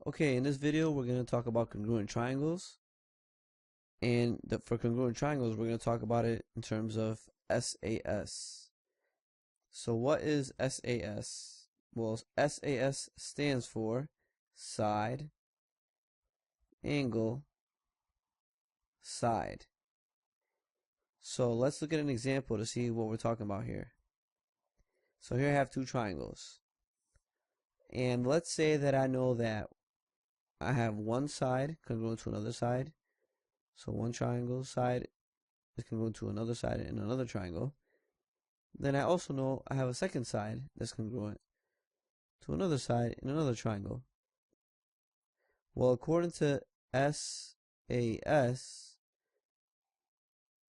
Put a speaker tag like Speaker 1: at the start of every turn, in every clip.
Speaker 1: Okay, in this video we're going to talk about congruent triangles, and for congruent triangles we're going to talk about it in terms of SAS. So what is SAS? Well, SAS stands for side, angle, side. So let's look at an example to see what we're talking about here. So here I have two triangles, and let's say that I know that I have one side congruent to another side. So one triangle side is congruent to another side in another triangle. Then I also know I have a second side that's congruent to another side in another triangle. Well, according to SAS,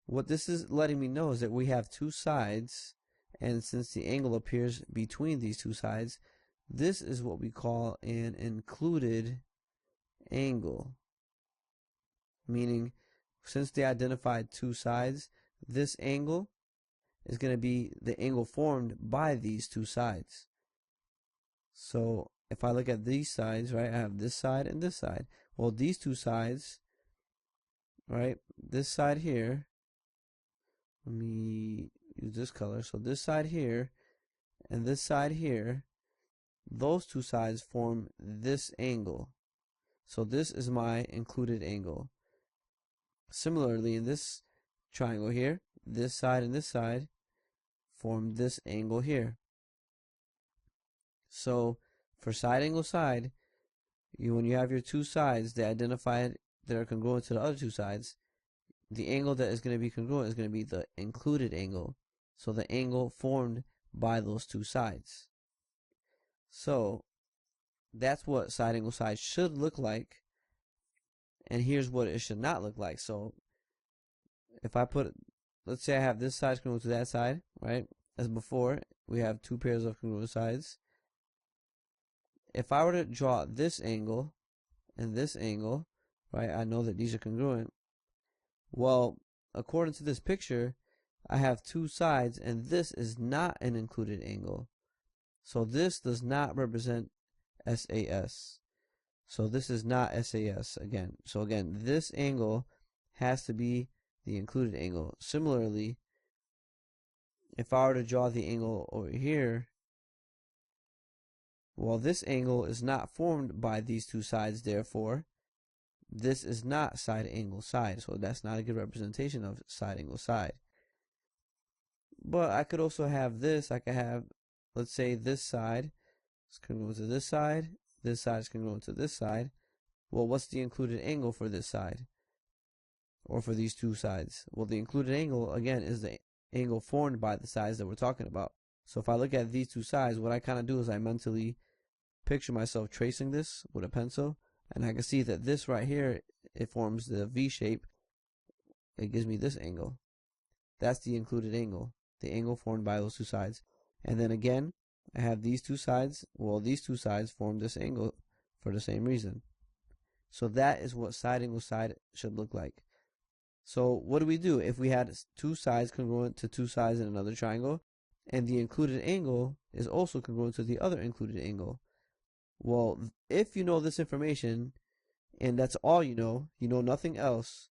Speaker 1: what this is letting me know is that we have two sides, and since the angle appears between these two sides, this is what we call an included angle. Meaning, since they identified two sides, this angle is going to be the angle formed by these two sides. So if I look at these sides, right, I have this side and this side. Well, these two sides, right, this side here, let me use this color. So this side here and this side here, those two sides form this angle. So this is my included angle. Similarly, in this triangle here, this side and this side form this angle here. So for side angle side, when you have your two sides that identified that are congruent to the other two sides, the angle that is going to be congruent is going to be the included angle. So the angle formed by those two sides. So that's what side angle side should look like. And here's what it should not look like. So if I put, let's say I have this side congruent to that side, right? As before, we have two pairs of congruent sides. If I were to draw this angle and this angle, right, I know that these are congruent. Well, according to this picture, I have two sides, and this is not an included angle. So this does not represent SAS. So this is not SAS again. So again, this angle has to be the included angle. Similarly, if I were to draw the angle over here, well, this angle is not formed by these two sides, therefore, this is not side angle side. So that's not a good representation of side angle side. But I could also have this. I could have, let's say, this side is congruent to this side is congruent to this side. Well, what's the included angle for this side? Or for these two sides? Well, the included angle, again, is the angle formed by the sides that we're talking about. So if I look at these two sides, what I kind of do is I mentally picture myself tracing this with a pencil, and I can see that this right here, it forms the V shape. It gives me this angle. That's the included angle, the angle formed by those two sides. And then again, I have these two sides. Well, these two sides form this angle for the same reason. So that is what side angle side should look like. So what do we do if we had two sides congruent to two sides in another triangle, and the included angle is also congruent to the other included angle? Well, if you know this information, and that's all you know nothing else,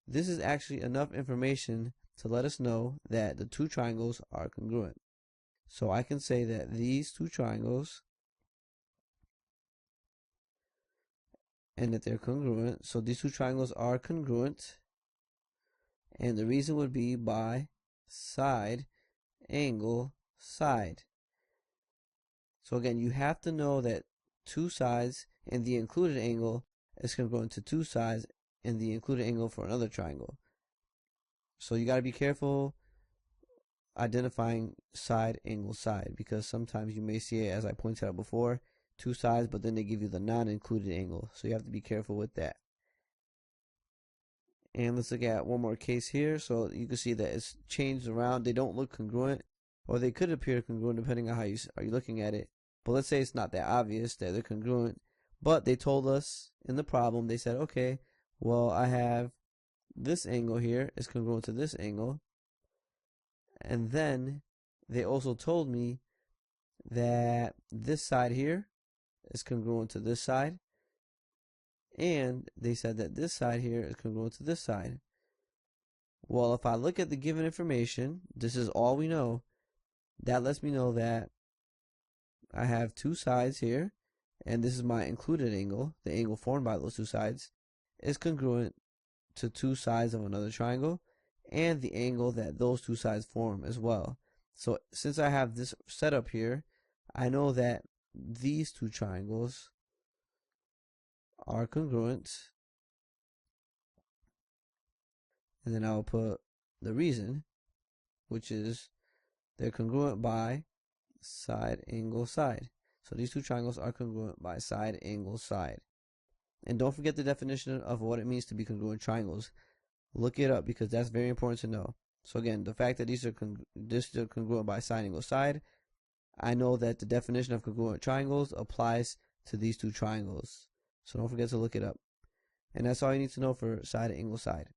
Speaker 1: this is actually enough information to let us know that the two triangles are congruent. So I can say that these two triangles, and that they're congruent. So these two triangles are congruent, and the reason would be by side angle side. So again, you have to know that two sides and the included angle is congruent to two sides and the included angle for another triangle. So you got to be careful identifying side angle side, because sometimes you may see it, as I pointed out before, two sides, but then they give you the non-included angle. So you have to be careful with that. And let's look at one more case here. So you can see that it's changed around. They don't look congruent, or they could appear congruent depending on how you are looking at it. But let's say it's not that obvious that they're congruent, but they told us in the problem, they said, okay, well, I have this angle here is congruent to this angle. And then they also told me that this side here is congruent to this side. and they said that this side here is congruent to this side. Well, if I look at the given information, this is all we know. That lets me know that I have two sides here, and this is my included angle. The angle formed by those two sides is congruent to two sides of another triangle, and the angle that those two sides form as well. So since I have this set up here, I know that these two triangles are congruent, and then I'll put the reason, which is they're congruent by side, angle, side. So these two triangles are congruent by side, angle, side. And don't forget the definition of what it means to be congruent triangles. Look it up because that's very important to know. So again, the fact that these are congruent by side, angle, side, I know that the definition of congruent triangles applies to these two triangles. So don't forget to look it up. And that's all you need to know for side, angle, side.